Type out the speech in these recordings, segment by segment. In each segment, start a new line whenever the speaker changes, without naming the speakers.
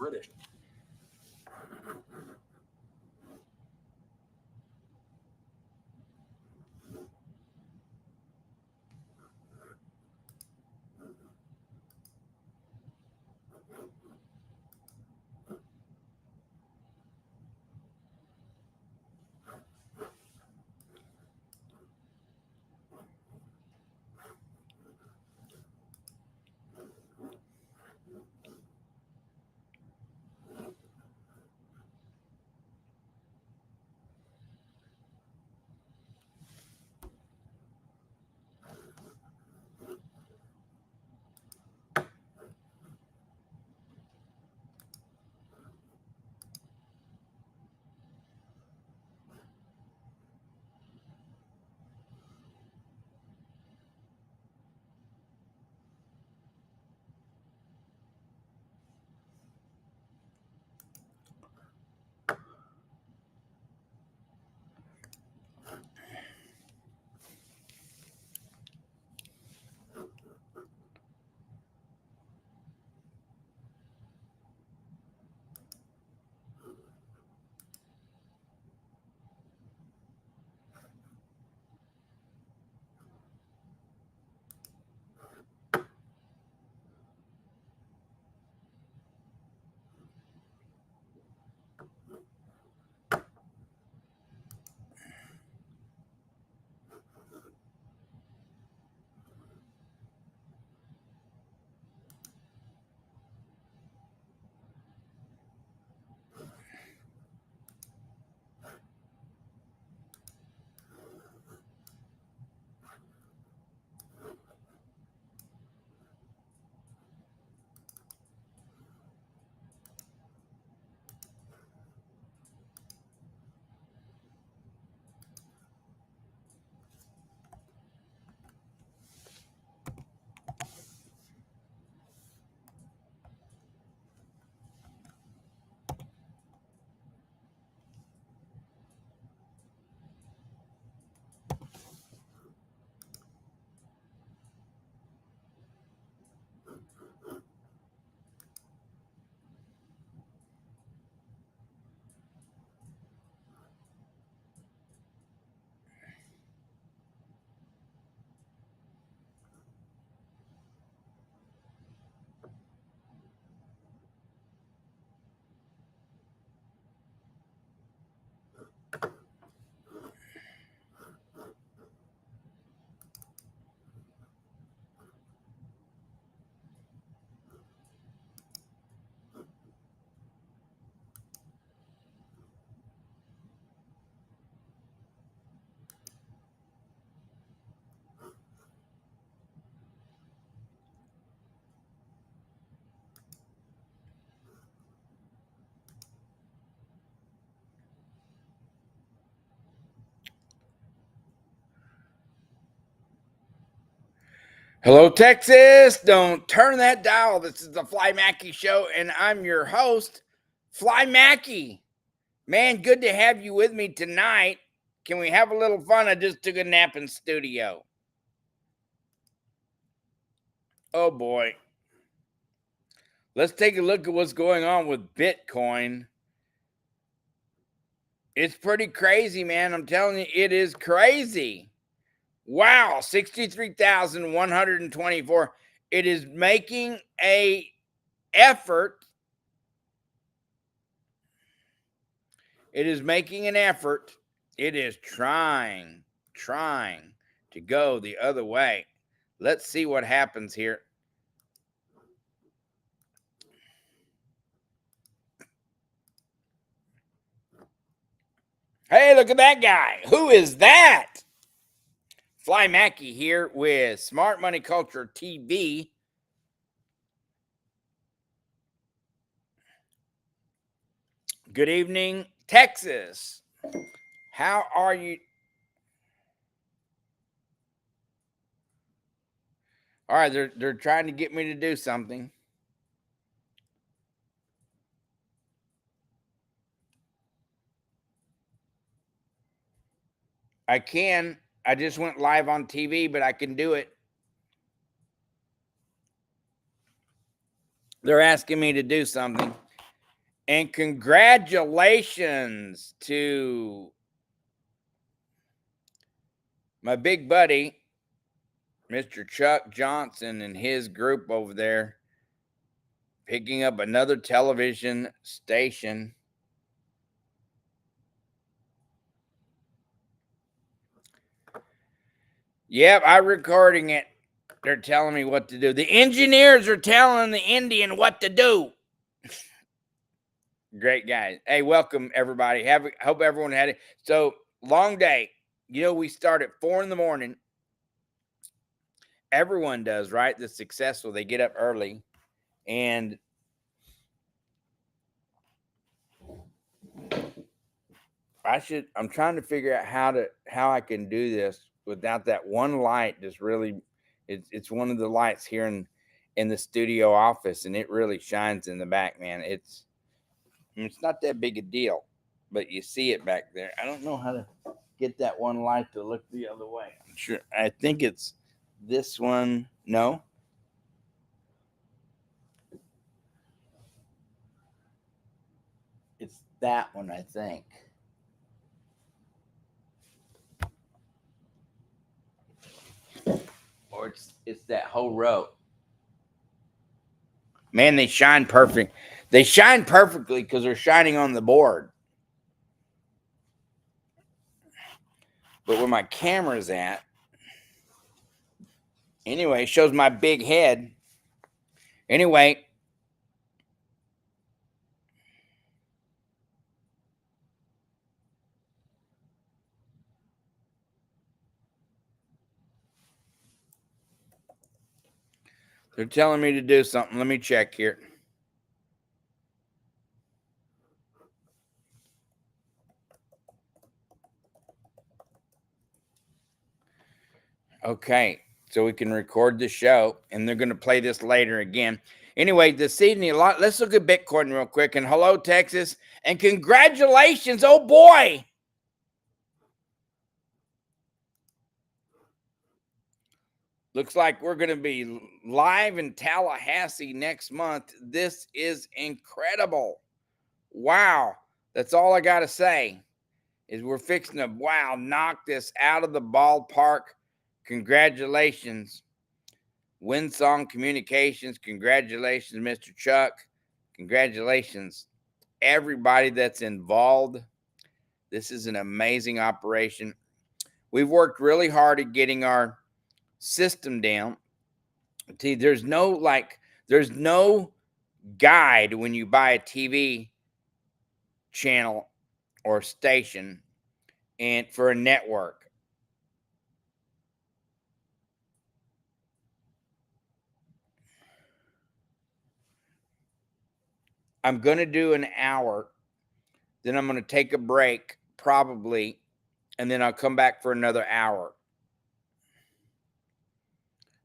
British. Hello, Texas. Don't turn that dial. This is the Fly Mackey Show, and I'm your host, Fly Mackey. Man, good to have you with me tonight. Can we have a little fun? I just took a nap in studio. Oh, boy. Let's take a look at what's going on with Bitcoin. It's pretty crazy, man. I'm telling you, it is crazy. Wow, 63,124. It is making an effort. It is making an effort. It is trying to go the other way. Let's see what happens here. Hey, look at that guy. Who is that? Fly Mackey here with Smart Money Culture TV. Good evening, Texas. How are you? All right, they're trying to get me to do something. I can. I just went live on TV, but I can do it. They're asking me to do something. And congratulations to my big buddy, Mr. Chuck Johnson, and his group over there, picking up another television station. Yep, I'm recording it. They're telling me what to do. The engineers are telling the Indian what to do. Great guys. Hey, welcome everybody. Hope everyone had it. So long day. You know, we start at 4 a.m. Everyone does, right? That's successful. They get up early, and I'm trying to figure out how I can do this without that one light. Just really, it's one of the lights here in the studio office, and it really shines in the back, man. It's not that big a deal, but you see it back there. I don't know how to get that one light to look the other way. I'm sure. I think it's this one. No. It's that one, I think. Or it's that whole row. Man, they shine perfect. They shine perfectly because they're shining on the board. But where my camera's at, anyway, shows my big head. Anyway, they're telling me to do something. Let me check here. Okay, so we can record the show, and they're going to play this later again. Anyway, this evening, let's look at Bitcoin real quick. And hello, Texas, and congratulations. Oh, boy. Looks like we're going to be live in Tallahassee next month. This is incredible. Wow. That's all I got to say is we're fixing to, knock this out of the ballpark. Congratulations. Windsong Communications. Congratulations, Mr. Chuck. Congratulations, everybody that's involved. This is an amazing operation. We've worked really hard at getting our system down. See, there's no guide when you buy a TV channel or station and for a network. I'm going to do an hour, then I'm going to take a break probably, and then I'll come back for another hour.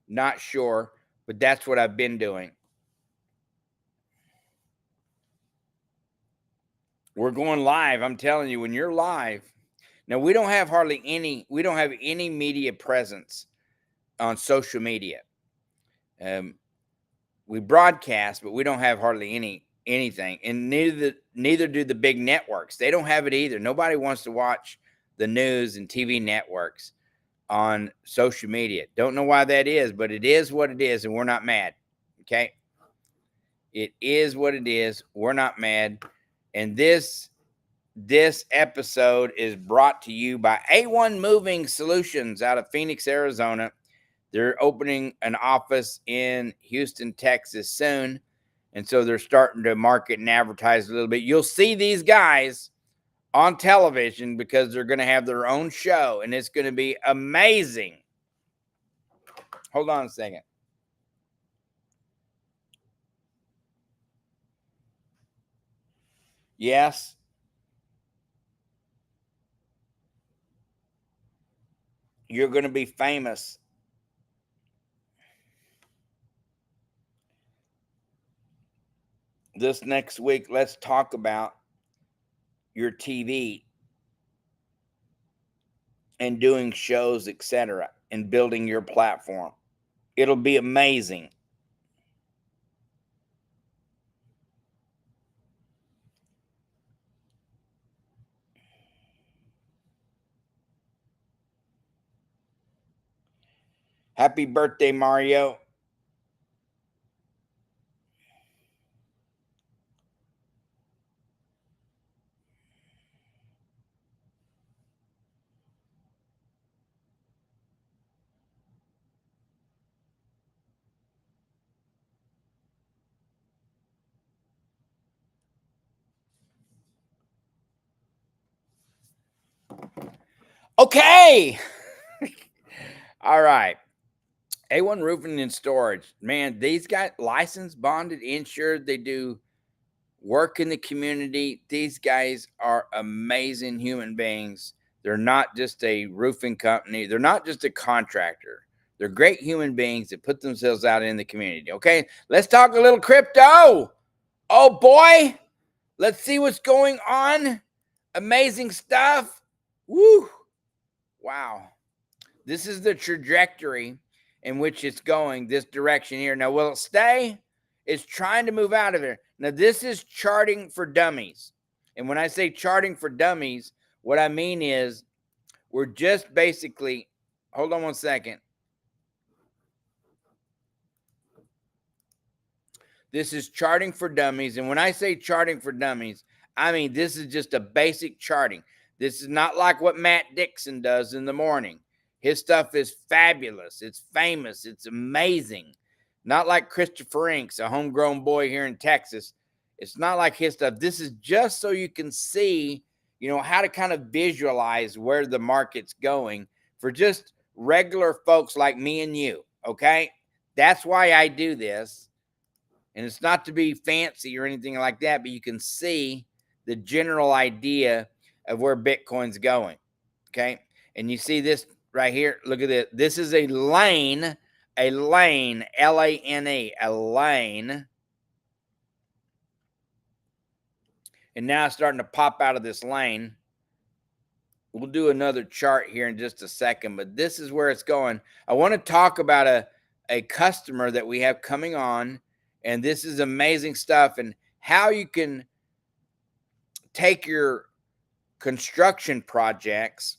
Not sure, but that's what I've been doing. We're going live. I'm telling you, when you're live, now we don't have any media presence on social media. We broadcast, but we don't have hardly anything. And neither do the big networks. They don't have it either. Nobody wants to watch the news and TV networks on social media. Don't know why that is, but it is what it is, and we're not mad. Okay? It is what it is. We're not mad. And this episode is brought to you by A1 Moving Solutions out of Phoenix, Arizona. They're opening an office in Houston, Texas soon. And so they're starting to market and advertise a little bit. You'll see these guys on television because they're going to have their own show, and it's going to be amazing. Hold on a second. Yes. You're going to be famous. This next week, let's talk about your TV and doing shows, etc., and building your platform. It'll be amazing. Happy birthday, Mario. Okay. All right. A1 Roofing and Storage. Man, these guys licensed, bonded, insured. They do work in the community. These guys are amazing human beings. They're not just a roofing company. They're not just a contractor. They're great human beings that put themselves out in the community. Okay, let's talk a little crypto. Oh boy, let's see what's going on. Amazing stuff. Woo. Wow. This is the trajectory in which it's going, this direction here. Now, will it stay? It's trying to move out of it. Now, this is charting for dummies. And when I say charting for dummies, what I mean is we're just basically, hold on one second. This is charting for dummies. And when I say charting for dummies, I mean this is just a basic charting. This is not like what Matt Dixon does in the morning. His stuff is fabulous. It's famous. It's amazing. Not like Christopher Inks, a homegrown boy here in Texas. It's not like his stuff. This is just so you can see, how to kind of visualize where the market's going for just regular folks like me and you. Okay. That's why I do this. And it's not to be fancy or anything like that, but you can see the general idea of where Bitcoin's going. Okay. And you see this right here. Look at this. This is a lane, L-A-N-E, a lane. And now it's starting to pop out of this lane. We'll do another chart here in just a second, but this is where it's going. I want to talk about a customer that we have coming on. And this is amazing stuff, and how you can take your construction projects,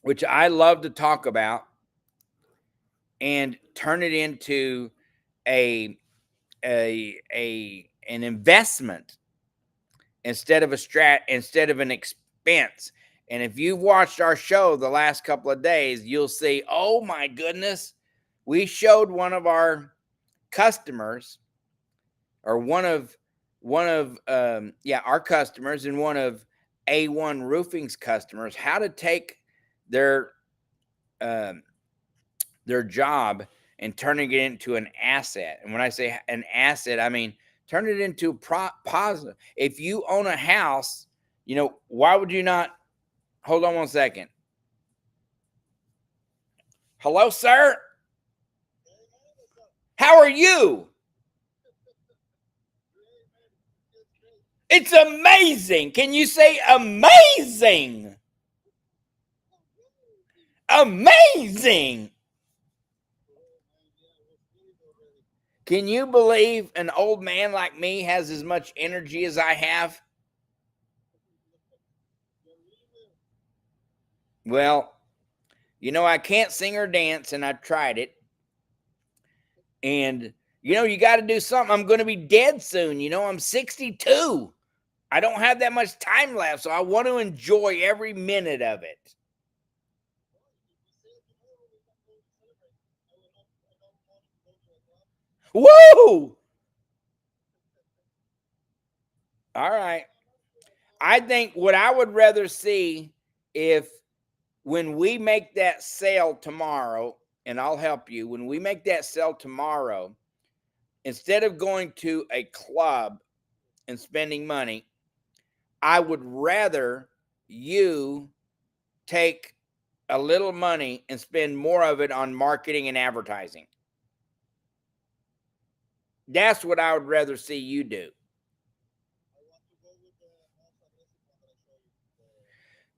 which I love to talk about, and turn it into an investment instead of an expense. And if you've watched our show the last couple of days, you'll see, oh my goodness, we showed one of our customers, or one of our customers, and one of A1 Roofing's customers, how to take their job and turning it into an asset. And when I say an asset, I mean turn it into positive. If you own a house, why would you not? Hold on one second. Hello, sir. How are you? It's amazing. Can you say amazing? Amazing. Can you believe an old man like me has as much energy as I have? Well, I can't sing or dance, and I've tried it. And, you got to do something. I'm going to be dead soon. I'm 62. I don't have that much time left, so I want to enjoy every minute of it. Woo! All right. I think what I would rather see, if when we make that sale tomorrow, and I'll help you, when we make that sale tomorrow, instead of going to a club and spending money, I would rather you take a little money and spend more of it on marketing and advertising. That's what I would rather see you do.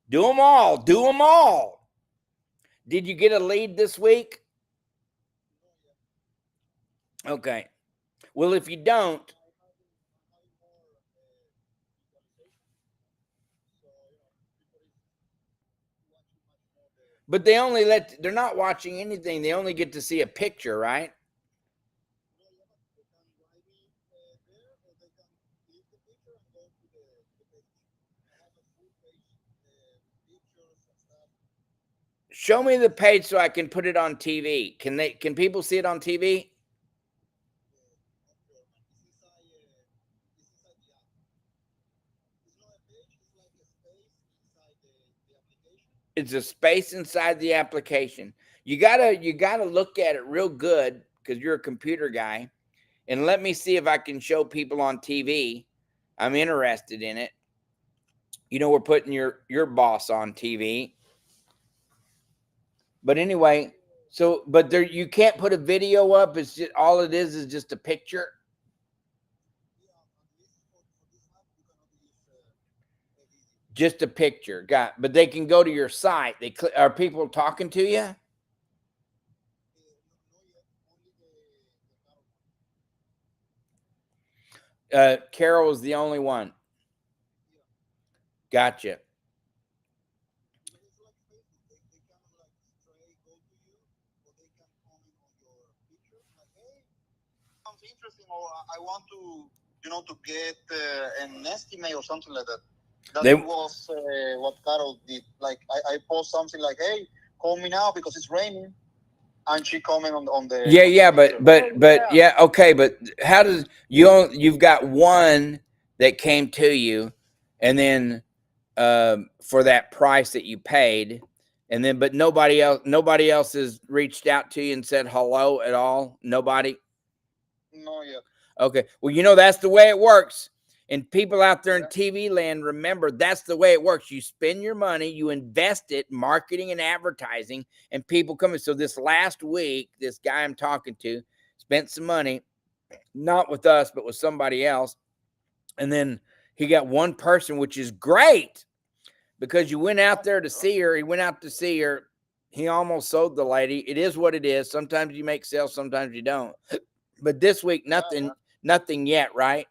Do them all. Do them all. Did you get a lead this week? Okay. Well, if you don't, But they're not watching anything. They only get to see a picture, right? Show me the page so I can put it on TV. Can people see it on TV? It's a space inside the application. You gotta look at it real good because you're a computer guy. And let me see if I can show people on TV. I'm interested in it. You know, we're putting your boss on TV. But anyway, so but there you can't put a video up. It's just all it is just a picture. Just a picture. Got, but they can go to your site. Are people talking to you? Carol is the only one. Gotcha.
Interesting, or I want to get an estimate or something like that. That was what Carol did. Like I post something like, "Hey, call me now because it's raining," and she comment on the
yeah, okay, but how does you've got one that came to you, and then for that price that you paid, and then but nobody else has reached out to you and said hello at all. Nobody.
No yet.
Okay, well, that's the way it works. And people out there in TV land, remember, that's the way it works. You spend your money, you invest it, marketing and advertising, and people come in. So this last week, this guy I'm talking to spent some money, not with us, but with somebody else. And then he got one person, which is great because you went out there to see her. He went out to see her. He almost sold the lady. It is what it is. Sometimes you make sales, sometimes you don't. But this week, nothing yet, right?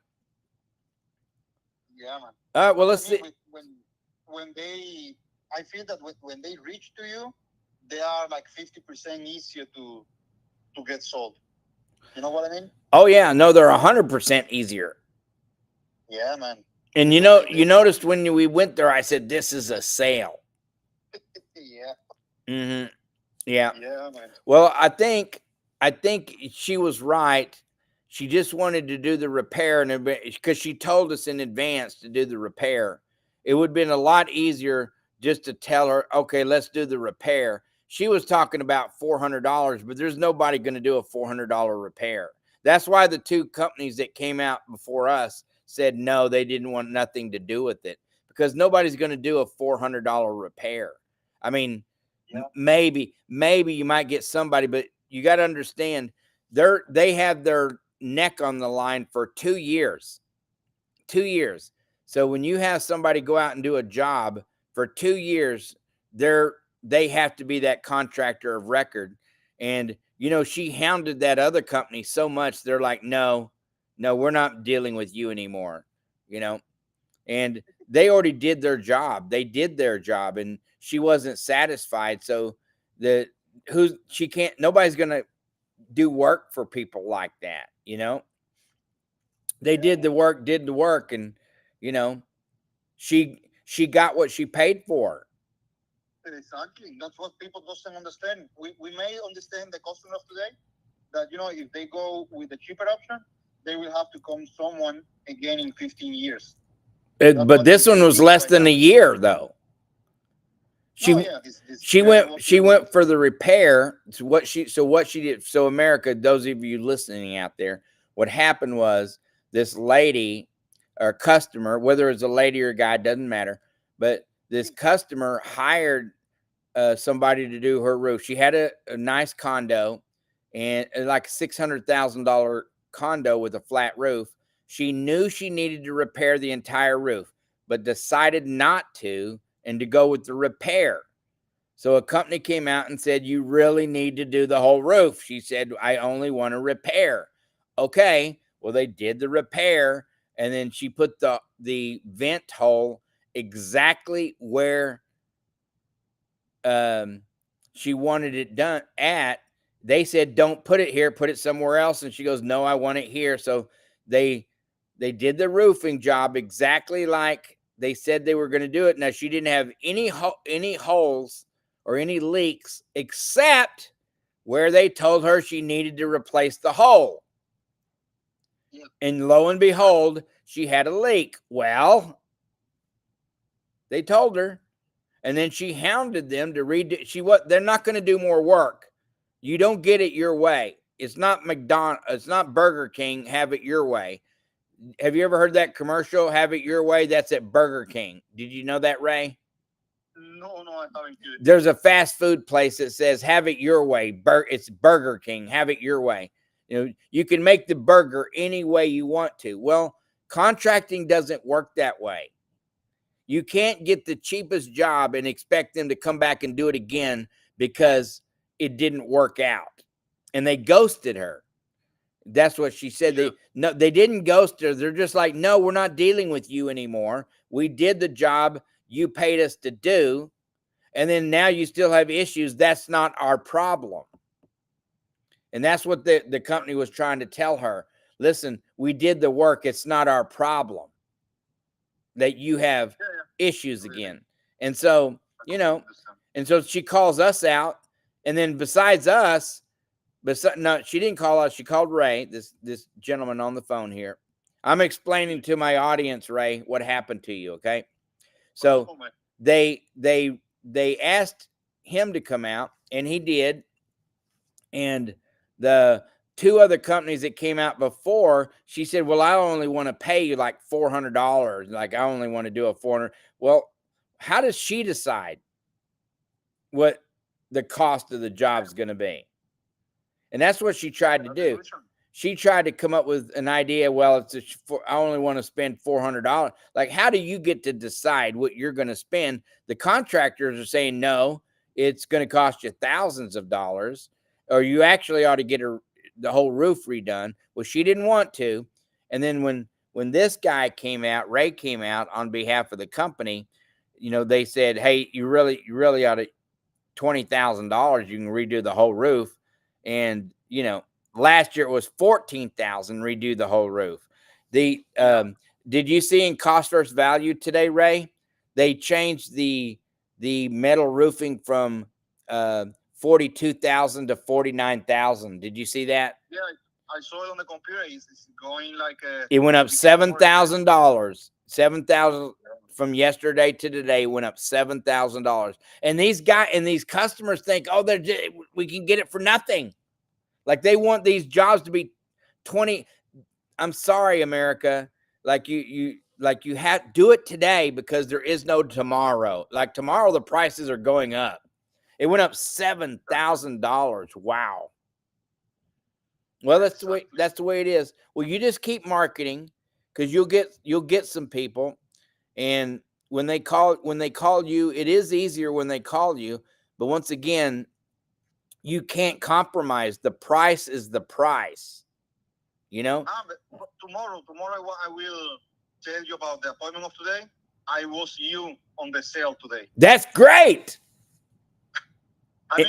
Yeah, man.
All right, well, let's see.
When they, I feel that when they reach to you, they are like 50% easier to get sold. You know what I mean?
Oh yeah, no, they're 100% easier.
Yeah, man.
And you noticed when we went there, I said, "This is a sale."
Yeah.
Mm-hmm. Yeah.
Yeah, man.
Well, I think she was right. She just wanted to do the repair, and because she told us in advance to do the repair, it would have been a lot easier just to tell her, "Okay, let's do the repair." She was talking about $400, but there's nobody going to do a $400 repair. That's why the two companies that came out before us said no, they didn't want nothing to do with it because nobody's going to do a $400 repair. I mean, maybe you might get somebody, but you got to understand they have their neck on the line for 2 years. 2 years. So when you have somebody go out and do a job for 2 years, they have to be that contractor of record. And she hounded that other company so much, they're like, no, we're not dealing with you anymore. And they already did their job. They did their job, and she wasn't satisfied. So nobody's gonna do work for people like that. They did the work, and she got what she paid for.
Exactly. That's what people doesn't understand. We may understand the customers today that if they go with the cheaper option, they will have to come someone again in 15 years.
But this one was less than a year, though. She went for the repair. So what she did. So America, those of you listening out there, what happened was this lady or customer, whether it's a lady or a guy, doesn't matter. But this customer hired somebody to do her roof. She had a nice condo, and like $600,000 condo with a flat roof. She knew she needed to repair the entire roof, but decided not to and to go with the repair. So a company came out and said, "You really need to do the whole roof." She said, "I only want to repair." Okay, well, they did the repair, and then she put the vent hole exactly where she wanted it done at, they said, don't put it here, put it somewhere else. And she goes, no, I want it here. So they did the roofing job exactly like they said they were going to do it. Now, she didn't have any holes or any leaks except where they told her she needed to replace the hole.
Yeah.
And lo and behold, she had a leak. Well, they told her, and then she hounded them to redo. They're not going to do more work. You don't get it your way. It's not McDonald's. It's not Burger King. Have it your way. Have you ever heard that commercial? Have it your way. That's at Burger King. Did you know that, Ray?
No, I haven't.
There's a fast food place that says "Have it your way." It's Burger King. Have it your way. You know, you can make the burger any way you want to. Well, contracting doesn't work that way. You can't get the cheapest job and expect them to come back and do it again because it didn't work out. And they ghosted her. That's what she said.
Yeah.
They didn't ghost her. They're just like, no, we're not dealing with you anymore. We did the job you paid us to do. And then now you still have issues. That's not our problem. And that's what the company was trying to tell her. Listen, we did the work. It's not our problem that you have issues again. And so, you know, and so she calls us out. And then besides us, no, she didn't call us. She called Ray, this gentleman on the phone here. I'm explaining to my audience, Ray, what happened to you. Okay. So they asked him to come out, and he did. And the two other companies that came out before, she said, well, I only want to pay you like $400. Like, I only want to do a 400. Well, how does she decide what the cost of the job is going to be? And that's what she tried to do. She tried to come up with an idea. Well, I only want to spend $400. Like, how do you get to decide what you're going to spend? The contractors are saying, no, it's going to cost you thousands of dollars, or you actually ought to get the whole roof redone. Well, she didn't want to. And then when this guy came out, Ray came out on behalf of the company, you know, they said, hey, you really ought to $20,000. You can redo the whole roof. And, you know, last year it was $14,000 redo the whole roof. Did you see in cost versus value today, Ray? They changed the metal roofing from $42,000 to $49,000. Did you see that?
Yeah, I saw it on the computer. It's going like
it went up $7,000. $7,000 from yesterday to today went up $7,000. And these customers think, oh, we can get it for nothing. Like, they want these jobs to be 20. I'm sorry, America. Like, you have to do it today because there is no tomorrow. Like, tomorrow the prices are going up. It went up $7,000. Wow. Well, that's the way it is. Well, you just keep marketing, because you'll get some people. And when they call you, it is easier when they call you. But once again, you can't compromise. The price is the price. You know?
But tomorrow I will tell you about the appointment of today. I was you on the sale today.
That's great.
I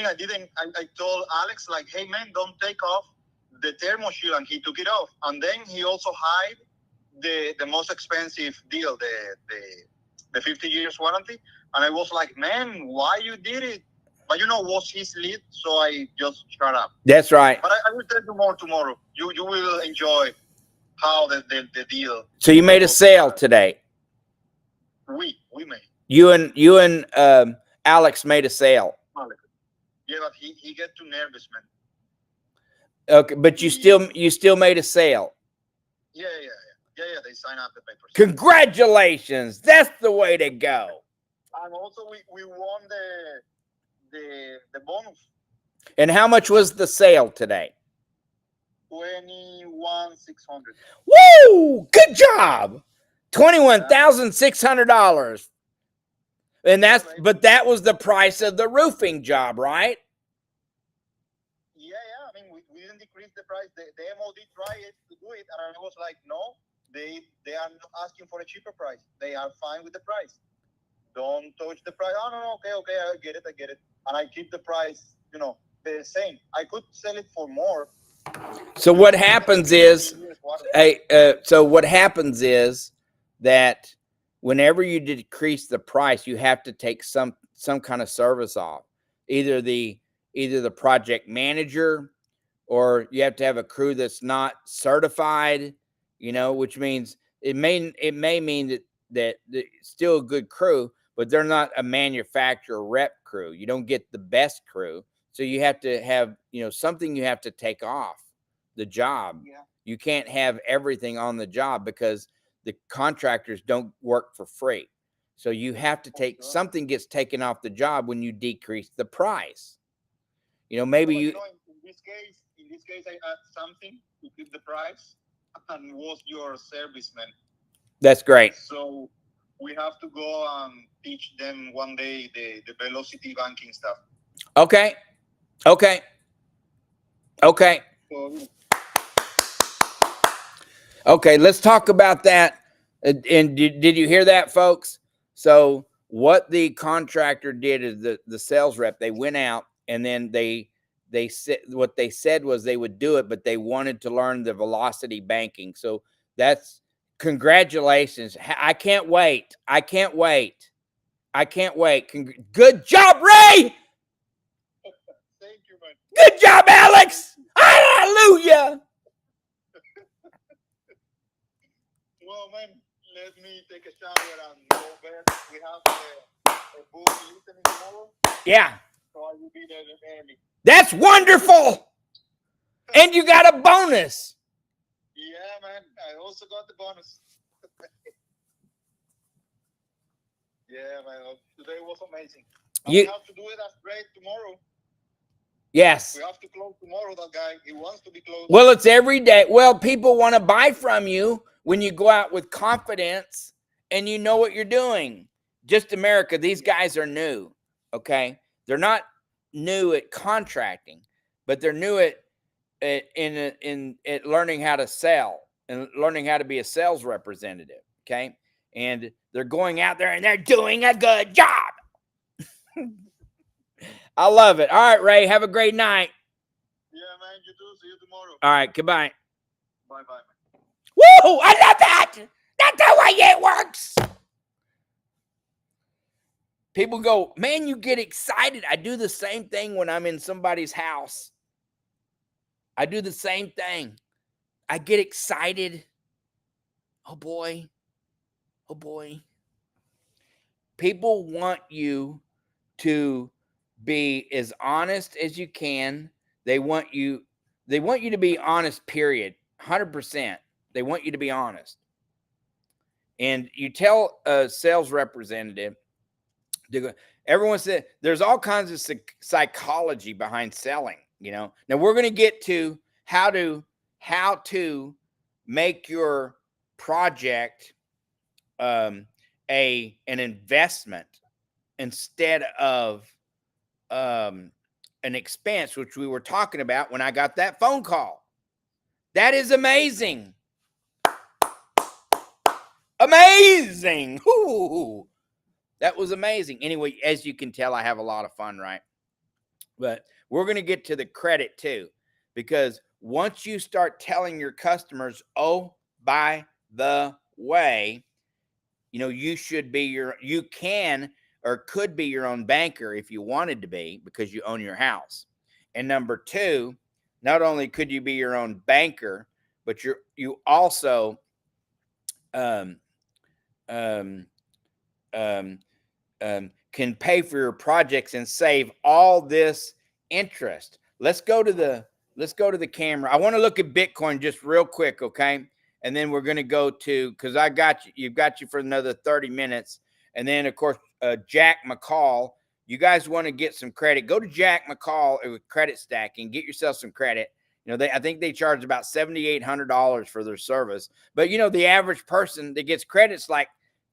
told Alex, like, hey man, don't take off the thermo shield, and he took it off. And then he also hid the most expensive deal, the 50 years warranty. And I was like, man, why you did it? But was his lead, so I just shut up.
That's right.
But I will tell you more tomorrow. You will enjoy how the deal.
So you made a sale today.
We made.
You and Alex made a sale.
Yeah, but he get too nervous, man.
Okay, but you still made a sale.
Yeah. They sign up the papers.
Congratulations! That's the way to go.
And also, we won the bonus.
And how much was the sale today?
$21,600.
Woo! Good job. $21,600. And but that was the price of the roofing job, right?
Yeah. I mean, we didn't decrease the price. The MOD tried to do it, and I was like, no, they are not asking for a cheaper price. They are fine with the price. don't touch the price. Oh, no, okay, I get it. And I keep the price, the same. I could sell it for more.
So what happens is, what happens is that whenever you decrease the price, you have to take some kind of service off, either the project manager, or you have to have a crew that's not certified, which means it may mean that it's still a good crew, but they're not a manufacturer rep crew. You don't get the best crew. So you have to have, something you have to take off the job.
Yeah.
You can't have everything on the job because the contractors don't work for free. So you have to take something gets taken off the job when you decrease the price. Maybe
in this case, I add something to keep the price, and was your serviceman.
That's great.
So we have to go and teach them one day the velocity banking stuff.
Okay. Okay, let's talk about that. And did you hear that, folks? So what the contractor did is the sales rep, they went out and then they said what they said was they would do it, but they wanted to learn the velocity banking. So that's congratulations. I can't wait. Good job, Ray.
Thank you, man.
Good job, Alex. Hallelujah.
Well, man, let me take a shower and go bed. We have a book listening tomorrow.
Yeah.
So I will be there early.
That's wonderful. And you got a bonus.
Yeah, man. I also got the bonus. Yeah, man. Today was amazing. We have to do it as great tomorrow.
Yes.
We have to close tomorrow, that guy. He wants to be closed.
Well, it's every day. Well, people want to buy from you when you go out with confidence and you know what you're doing. Just America, these guys are new, okay? They're not new at contracting, but they're new at learning how to sell and learning how to be a sales representative, okay? And they're going out there and they're doing a good job. I love it. All right, Ray, have a great night.
Yeah, man, you too. See you tomorrow.
All right, goodbye.
Bye-bye.
Woo! I love that. That's the way it works. People go, man, you get excited. I do the same thing when I'm in somebody's house. I do the same thing. I get excited. Oh, boy. Oh, boy. People want you to be as honest as you can. They want you to be honest, period. 100%. They want you to be honest. And you tell a sales representative, everyone said there's all kinds of psychology behind selling, Now we're going to get to how to make your project an investment instead of an expense, which we were talking about when I got that phone call. That is amazing. Amazing. Ooh, that was amazing. Anyway, as you can tell, I have a lot of fun, right? But we're going to get to the credit too, because once you start telling your customers, oh, by the way, you can or could be your own banker if you wanted to be, because you own your house. And number two, not only could you be your own banker, but you also can pay for your projects and save all this interest. Let's go to the camera. I want to look at Bitcoin just real quick, okay? And then we're going to go to, because you've got you for another 30 minutes. And then, of course, Jack McCall, you guys want to get some credit, go to Jack McCall with Credit Stacking, get yourself some credit. I think they charge about $7,800 for their service. But, the average person that gets credit's like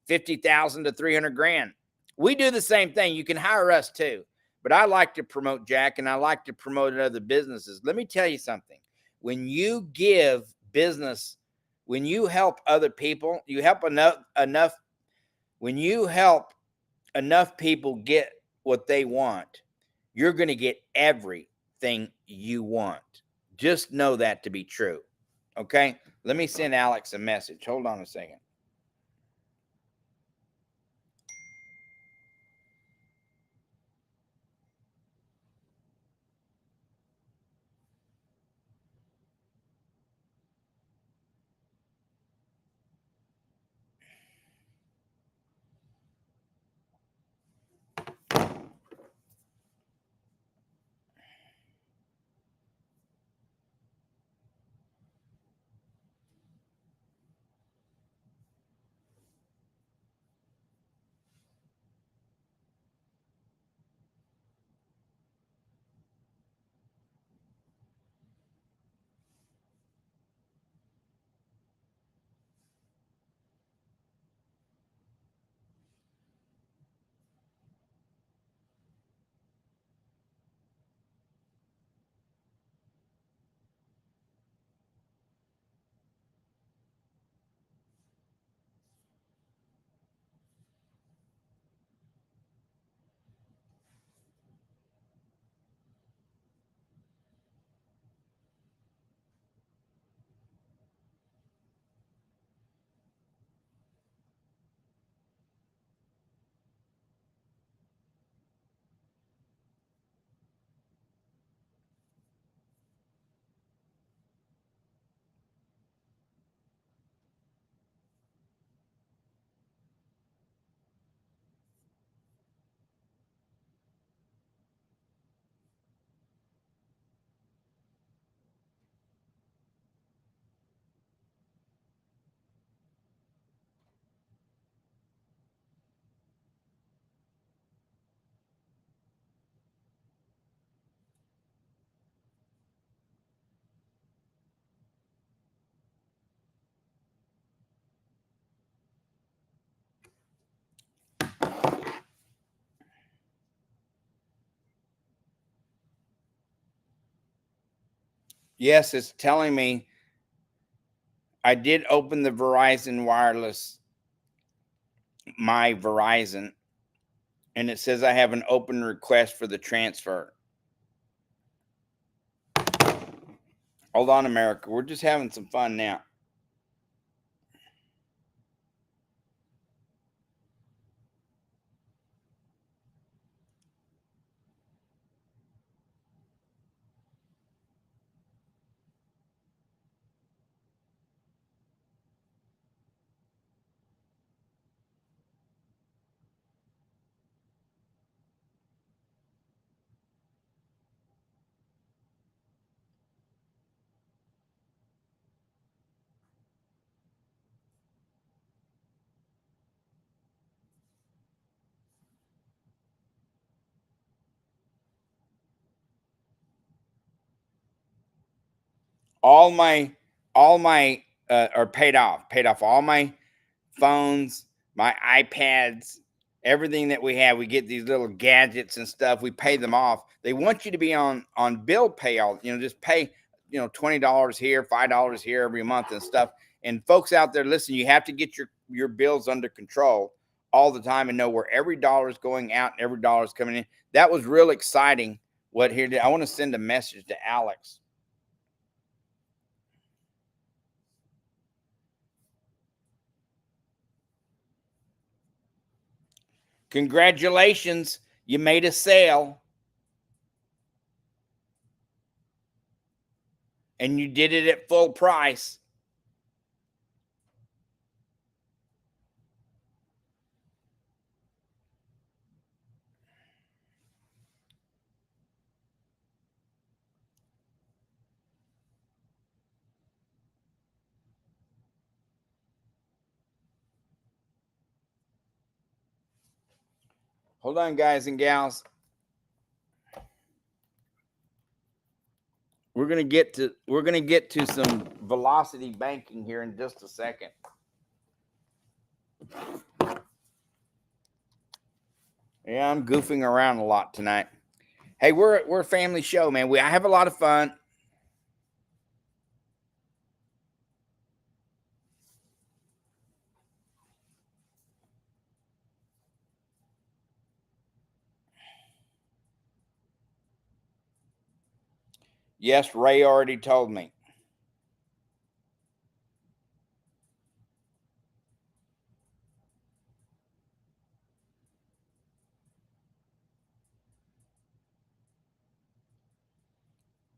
$50,000 to $300,000. We do the same thing. You can hire us too. But I like to promote Jack, and I like to promote other businesses. Let me tell you something. When you give business, when you help other people, you help enough. When you help enough people get what they want, you're going to get everything you want. Just know that to be true. Okay? Let me send Alex a message. Hold on a second. Yes, it's telling me I did open the Verizon wireless, my Verizon, and it says I have an open request for the transfer. Hold on, America. We're just having some fun now. all my all my are paid off all my phones, my iPads, everything that we have. We get these little gadgets and stuff, we pay them off. They want you to be on bill pay, all just pay $20 here, $5 here every month and stuff. And folks out there, listen, you have to get your bills under control all the time and know where every dollar is going out and every dollar is coming in. That was real exciting. What here I want to send a message to Alex. Congratulations, you made a sale. And you did it at full price. Hold on, guys and gals. We're gonna get to some velocity banking here in just a second. Yeah, I'm goofing around a lot tonight. Hey, we're a family show, man. I have a lot of fun. Yes, Ray already told me.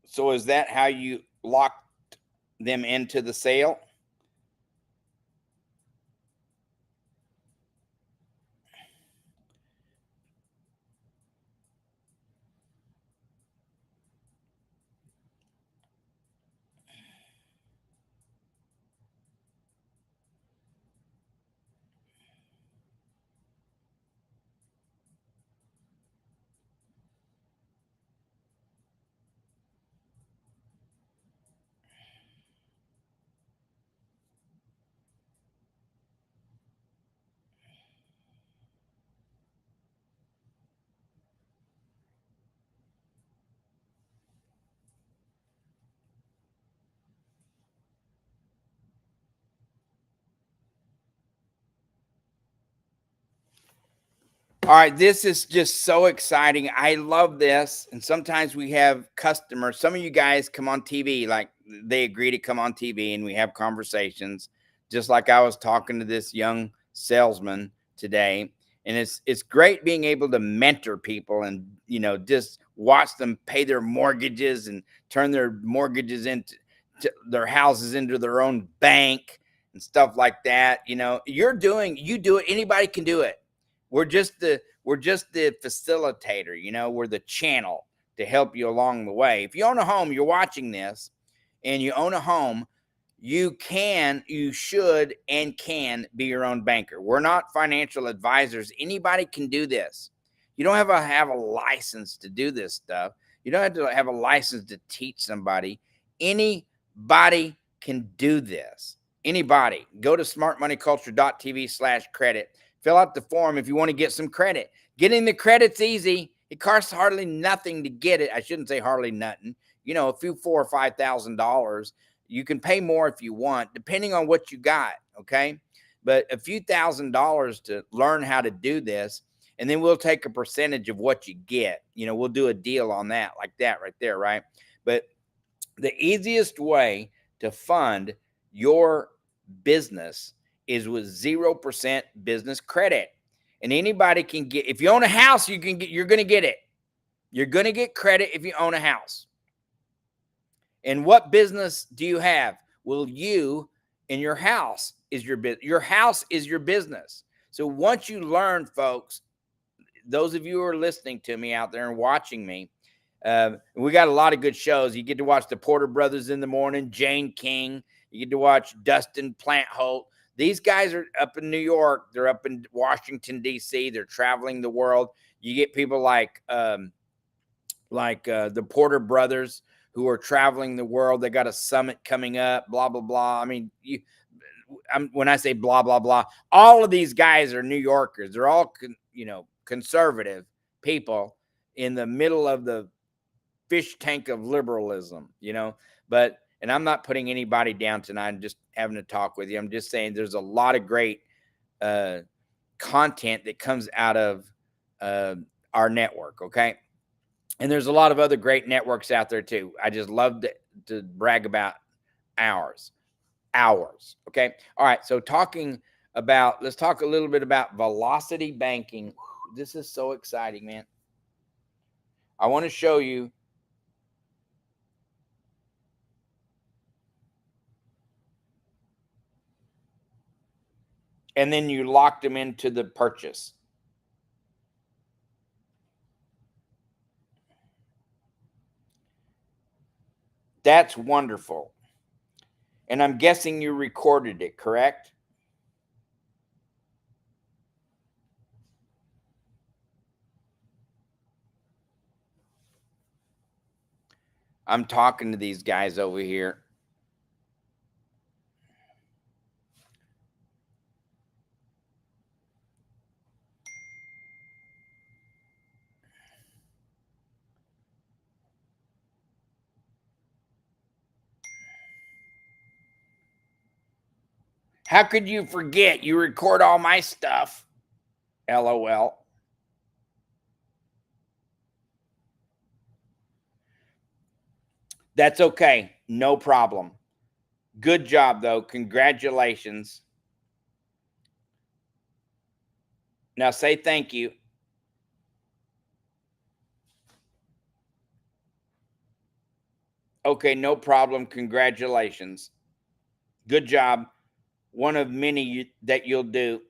So is that how you locked them into the sale? All right, this is just so exciting. I love this. And sometimes we have customers. Some of you guys come on TV, like they agree to come on TV and we have conversations. Just like I was talking to this young salesman today. And it's great being able to mentor people and just watch them pay their mortgages and turn their mortgages into their houses into their own bank and stuff like that. You do it, anybody can do it. We're just the facilitator, we're the channel to help you along the way. If you own a home, you're watching this and you own a home, you should and can be your own banker. We're not financial advisors. Anybody can do this. You don't have a license to do this stuff. You don't have to have a license to teach somebody. Anybody can do this. Anybody. Go to smartmoneyculture.tv/credit. Fill out the form if you want to get some credit. Getting the credit's easy. It costs hardly nothing to get it. I shouldn't say hardly nothing. A few $4,000 or $5,000. You can pay more if you want, depending on what you got. Okay. But a few $1,000s to learn how to do this. And then we'll take a percentage of what you get. We'll do a deal on that, like that right there. Right. But the easiest way to fund your business is with 0% business credit. And anybody can get, if you own a house, you're going to get it. You're going to get credit if you own a house. And what business do you have? Well, you and your house is your business. Your house is your business. So once you learn, folks, those of you who are listening to me out there and watching me, we got a lot of good shows. You get to watch the Porter Brothers in the morning, Jane King. You get to watch Dustin Plantholt. These guys are up in New York. They're up in Washington, D.C. They're traveling the world. You get people like the Porter Brothers who are traveling the world. They got a summit coming up, blah, blah, blah. I mean, when I say blah, blah, blah, all of these guys are New Yorkers. They're all, conservative people in the middle of the fish tank of liberalism, but, and I'm not putting anybody down tonight. I'm just having to talk with you. I'm just saying there's a lot of great content that comes out of our network. Okay. And there's a lot of other great networks out there too. I just love to brag about ours. Okay. All right. So let's talk a little bit about velocity banking. This is so exciting, man. I want to show you. And then you locked them into the purchase. That's wonderful. And I'm guessing you recorded it, correct? I'm talking to these guys over here. How could you forget? You record all my stuff. LOL. That's okay. No problem. Good job, though. Congratulations. Now say thank you. Okay, no problem. Congratulations. Good job. One of many that you'll do.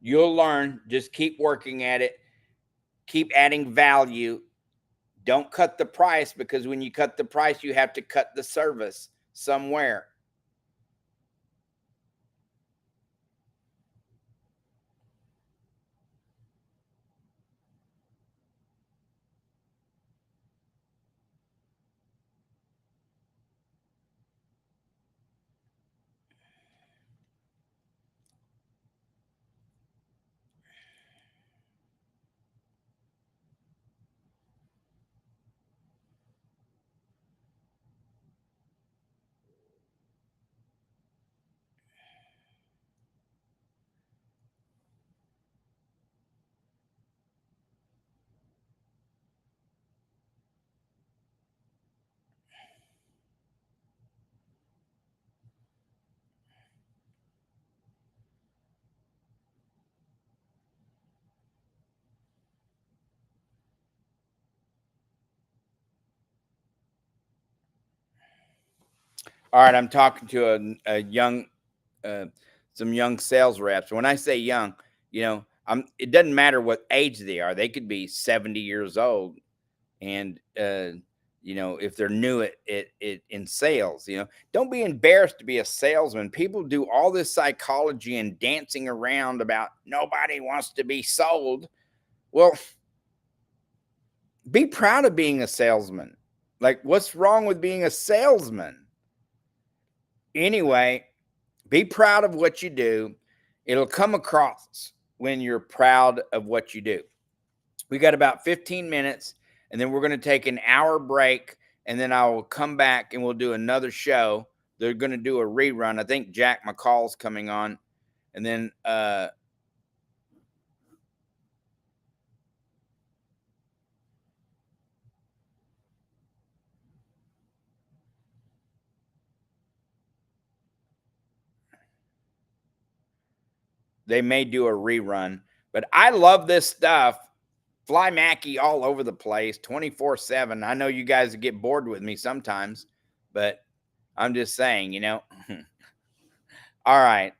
You'll learn. Just keep working at it. Keep adding value. Don't cut the price, because when you cut the price, you have to cut the service somewhere. All right, I'm talking to a young, uh, some young sales reps. When I say young, it doesn't matter what age they are. They could be 70 years old, and if they're new at in sales, don't be embarrassed to be a salesman. People do all this psychology and dancing around about nobody wants to be sold. Well, be proud of being a salesman. Like, what's wrong with being a salesman? Anyway, be proud of what you do. It'll come across when you're proud of what you do. We got about 15 minutes, and then we're going to take an hour break, and then I will come back and we'll do another show. They're going to do a rerun. I think Jack McCall's coming on, and then they may do a rerun. But I love this stuff. Fly Mackey all over the place, 24/7. I know you guys get bored with me sometimes, but I'm just saying, All right.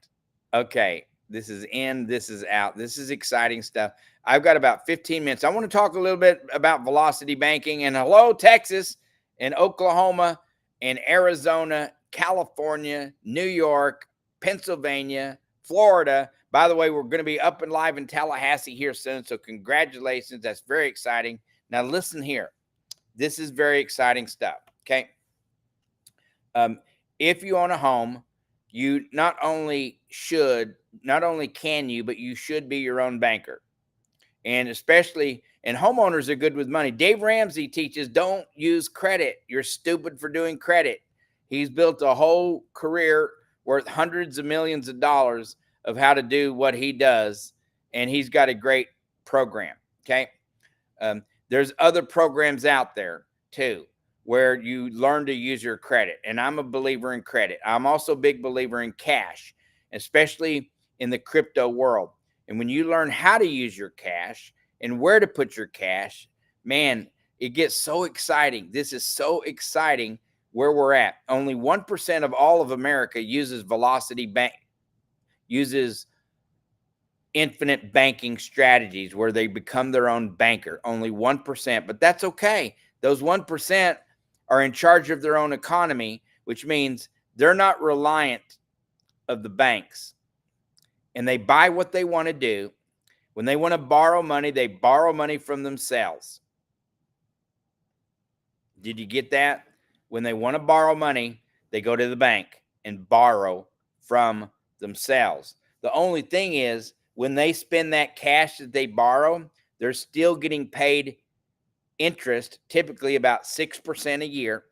Okay. This is in, this is out. This is exciting stuff. I've got about 15 minutes. I want to talk a little bit about velocity banking. And hello, Texas and Oklahoma and Arizona, California, New York, Pennsylvania, Florida. By the way, we're going to be up and live in Tallahassee here soon. So congratulations. That's very exciting. Now listen here. This is very exciting stuff. Okay. If you own a home, you not only can you, but you should be your own banker. And homeowners are good with money. Dave Ramsey teaches don't use credit. You're stupid for doing credit. He's built a whole career worth hundreds of millions of dollars of how to do what he does. And he's got a great program. Okay. There's other programs out there too, where you learn to use your credit. And I'm a believer in credit. I'm also a big believer in cash, especially in the crypto world. And when you learn how to use your cash and where to put your cash, man, it gets so exciting. This is so exciting where we're at. Only 1% of all of America uses uses infinite banking strategies where they become their own banker. Only 1%, but that's okay. Those 1% are in charge of their own economy, which means they're not reliant of the banks. And they buy what they want to do. When they want to borrow money, they borrow money from themselves. Did you get that? When they want to borrow money, they go to the bank and borrow from themselves. The only thing is, when they spend that cash that they borrow, they're still getting paid interest, typically about 6% a year.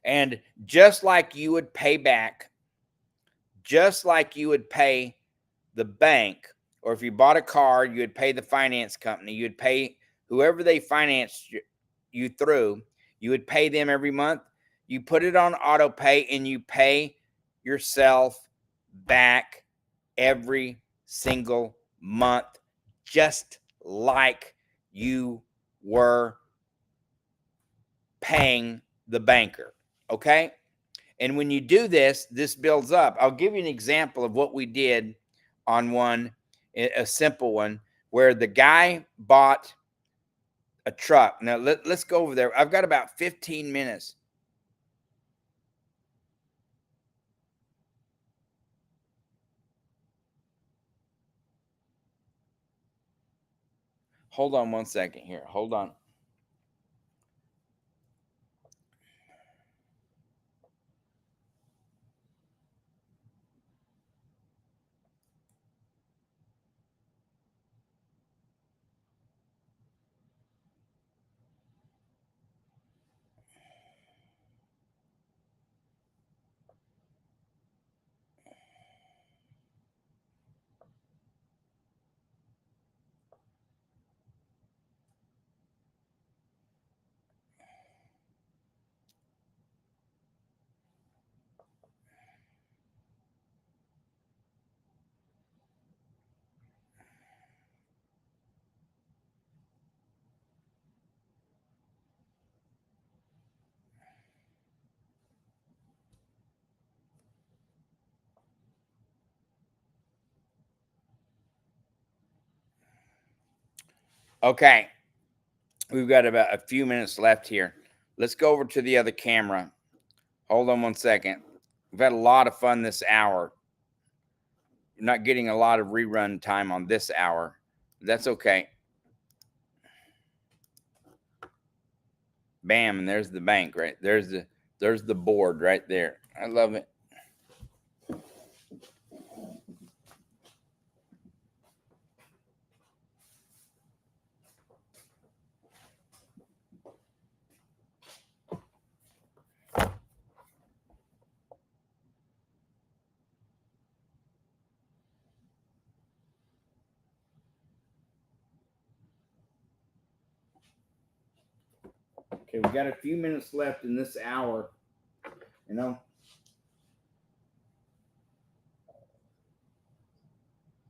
And just like you would pay back just like you would pay the bank, or if you bought a car, you would pay the finance company. You would pay whoever they financed you through. You would pay them every month. You put it on auto pay and you pay yourself back every single month, just like you were paying the banker. Okay? And when you do this, this builds up. I'll give you an example of what we did on one, a simple one, where the guy bought a truck. Now, let's go over there. I've got about 15 minutes. Hold on one second here. Hold on. Okay. We've got about a few minutes left here. Let's go over to the other camera. Hold on one second. We've had a lot of fun this hour. You're not getting a lot of rerun time on this hour. That's okay. Bam, and there's the bank, right? There's the board right there. I love it. Okay, we got a few minutes left in this hour. You know,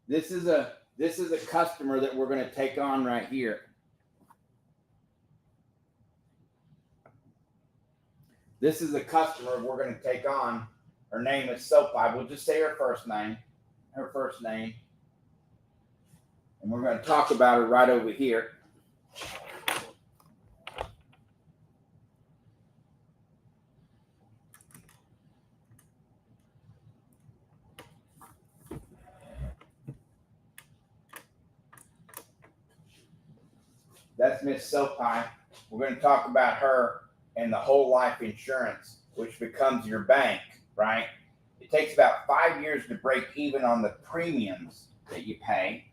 this is a customer that we're going to take on right here. This is a customer we're going to take on. Her name is Soapy. We'll just say her first name. And we're going to talk about her right over here. That's Miss Soapy. We're going to talk about her and the whole life insurance, which becomes your bank, right? It takes about 5 years to break even on the premiums that you pay.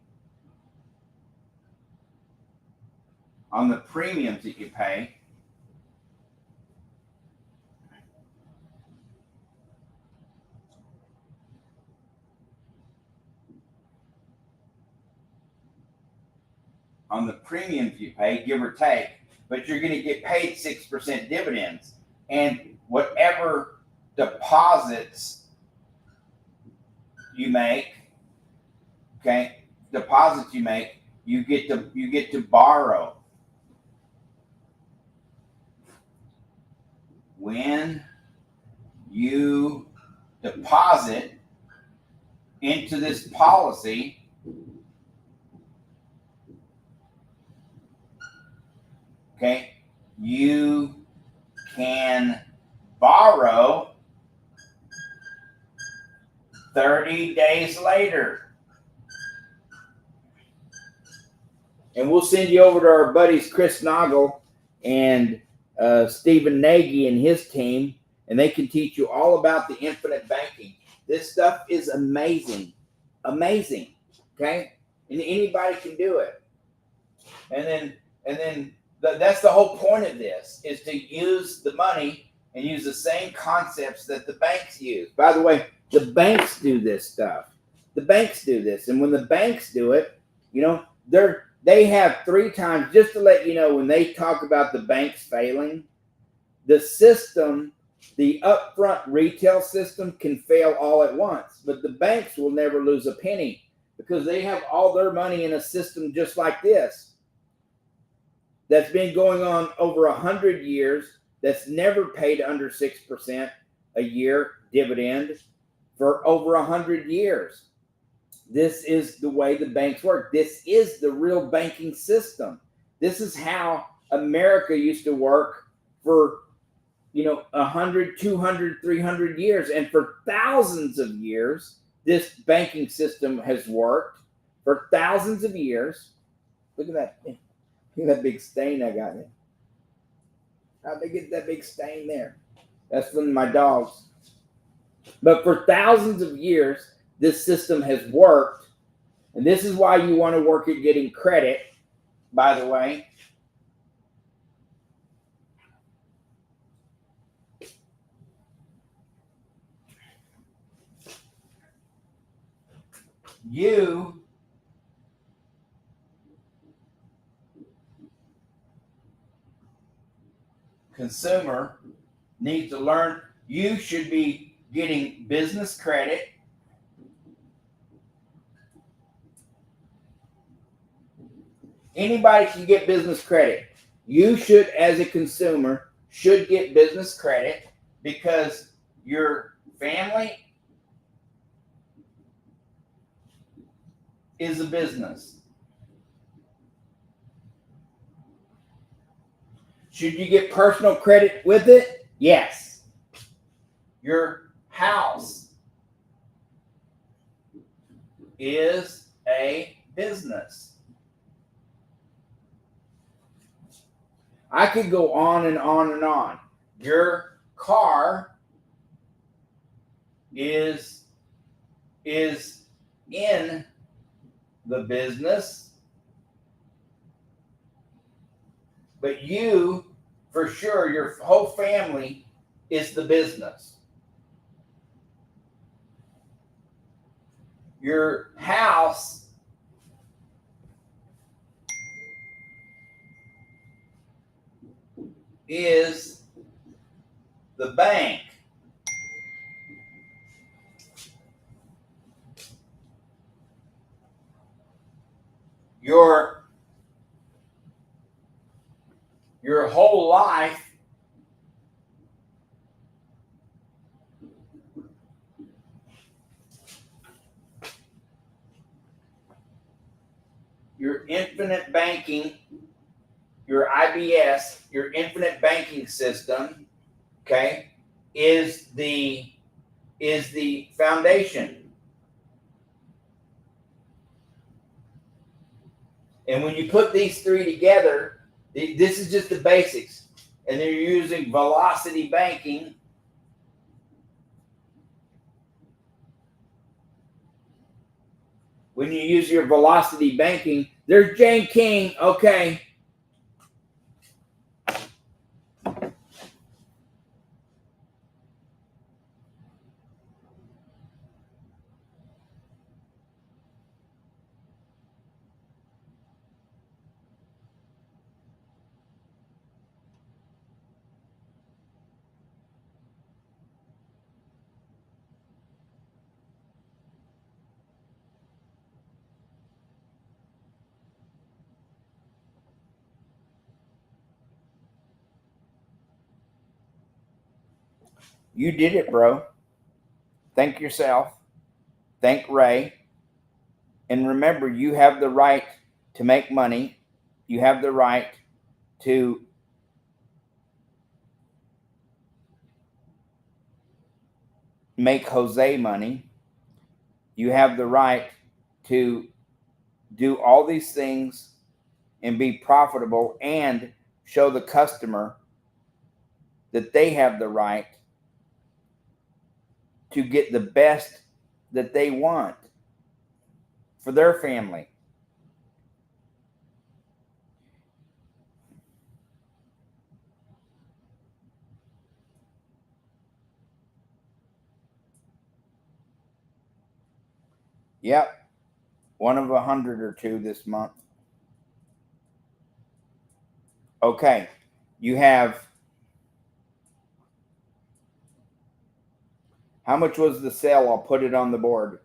On the premiums that you pay. On the premiums you pay, give or take, but you're going to get paid 6% dividends. And whatever deposits you make, you get to borrow. When you deposit into this policy, you can borrow 30 days later. And we'll send you over to our buddies Chris Noggle and Stephen Nagy and his team, and they can teach you all about the infinite banking. This stuff is amazing. Okay? And anybody can do it. And then that's the whole point of this, is to use the money and use the same concepts that the banks use. By the way, The banks do this stuff. The banks do this. And when the banks do it, they have 3 times, just to let you know, when they talk about the banks failing, the system, the upfront retail system can fail all at once, but the banks will never lose a penny because they have all their money in a system just like this that's been going on over 100 years, that's never paid under 6% a year dividend for over 100 years. This is the way the banks work. This is the real banking system. This is how America used to work for 100, 200, 300 years. And for thousands of years, this banking system has worked for thousands of years. Look at that. Look at that big stain I got there. How'd they get that big stain there? That's from my dogs. But for thousands of years, this system has worked. And this is why you want to work at getting credit, by the way. You consumer need to learn. You should be getting business credit. Anybody can get business credit. You should, as a consumer, should get business credit because your family is a business. Should you get personal credit with it? Yes. Your house is a business. I could go on and on and on. Your car is in the business, but you, for sure, your whole family is the business. Your house is the bank. Your whole life your infinite banking, your IBS, your infinite banking system, okay, is the foundation. And when you put these 3 together, this is just the basics. And they're using velocity banking. When you use your velocity banking, there's Jane King. Okay. You did it, bro. Thank yourself. Thank Ray. And remember, you have the right to make money. You have the right to make Jose money. You have the right to do all these things and be profitable and show the customer that they have the right to get the best that they want for their family. Yep. One of 100 or two this month. Okay. You have, how much was the sale? I'll put it on the board.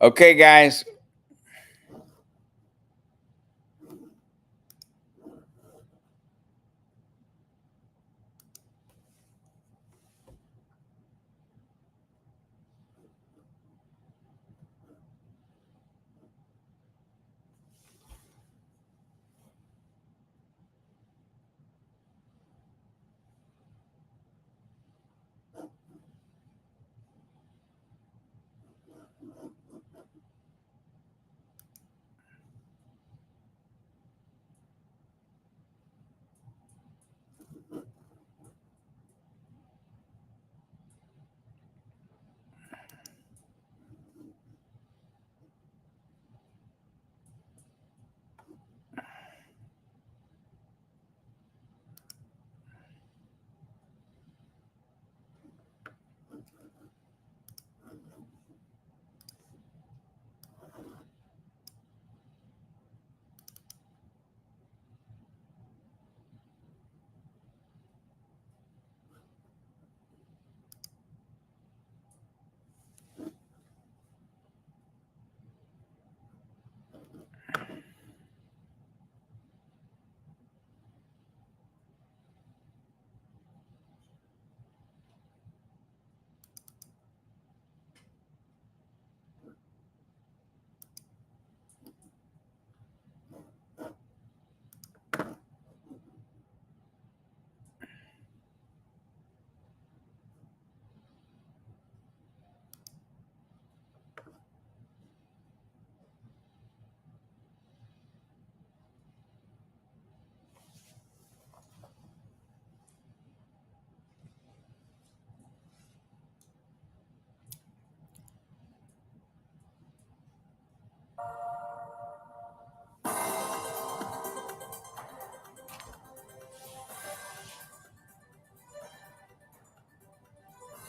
Okay, guys.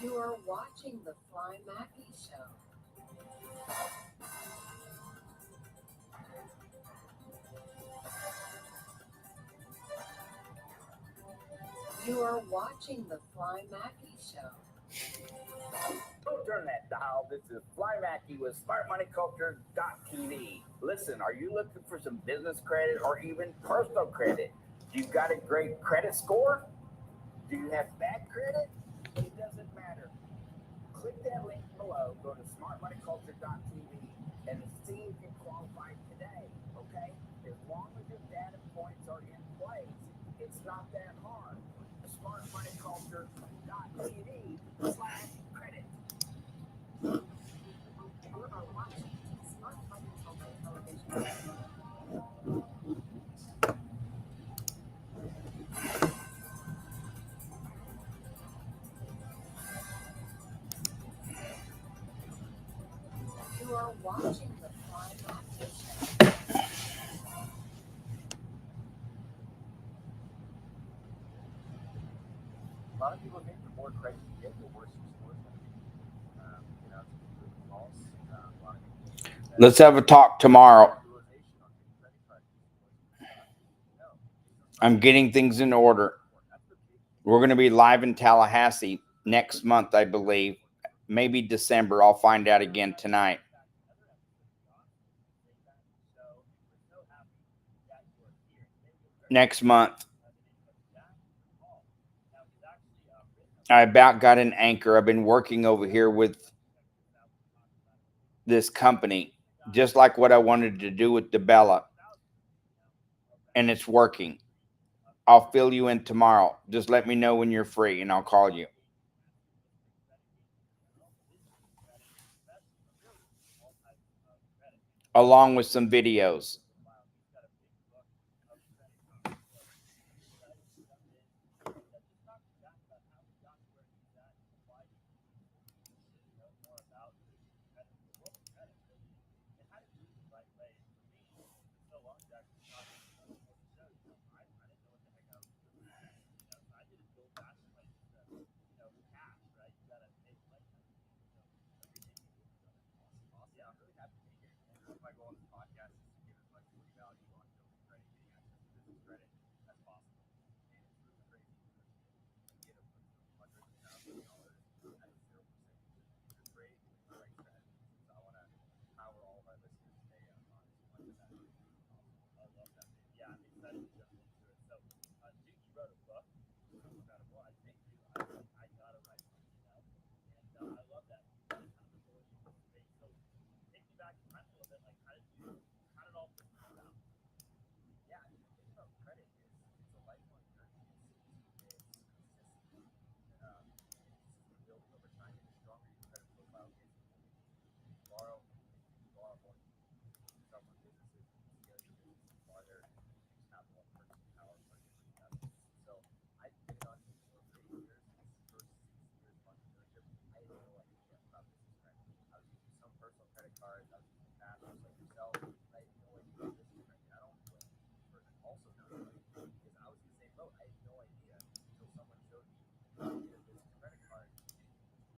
You are watching the Fly Mackey Show. You are watching the Fly Mackey Show.
Don't turn that dial. This is Fly Mackey with SmartMoneyCulture.tv. Listen, are you looking for some business credit or even personal credit? Do you got a great credit score? Do you have bad credit? It doesn't matter. Click that link below. Go to SmartMoneyCulture.tv and see if you qualify today. Okay? As long as your data points are in place, it's not that hard. SmartMoneyCulture.tv/credit.
You are watching Smart Money Culture Television. You are watching the Fly Mackey Show.
A lot of people think the more credit you get, the worse your score is going to be. It's completely false. A lot of people think that
Let's have a talk tomorrow.
utilization on your credit card is no.
I'm getting things in order.
That's the big
We're going to be live in Tallahassee next month, I believe. Maybe December. I'll find out again tonight. Next month. I about got an anchor. I've been working over here with this company, just like what I wanted to do with DeBella. And it's working. I'll fill you in tomorrow. Just let me know when you're free and I'll call you. along with some videos.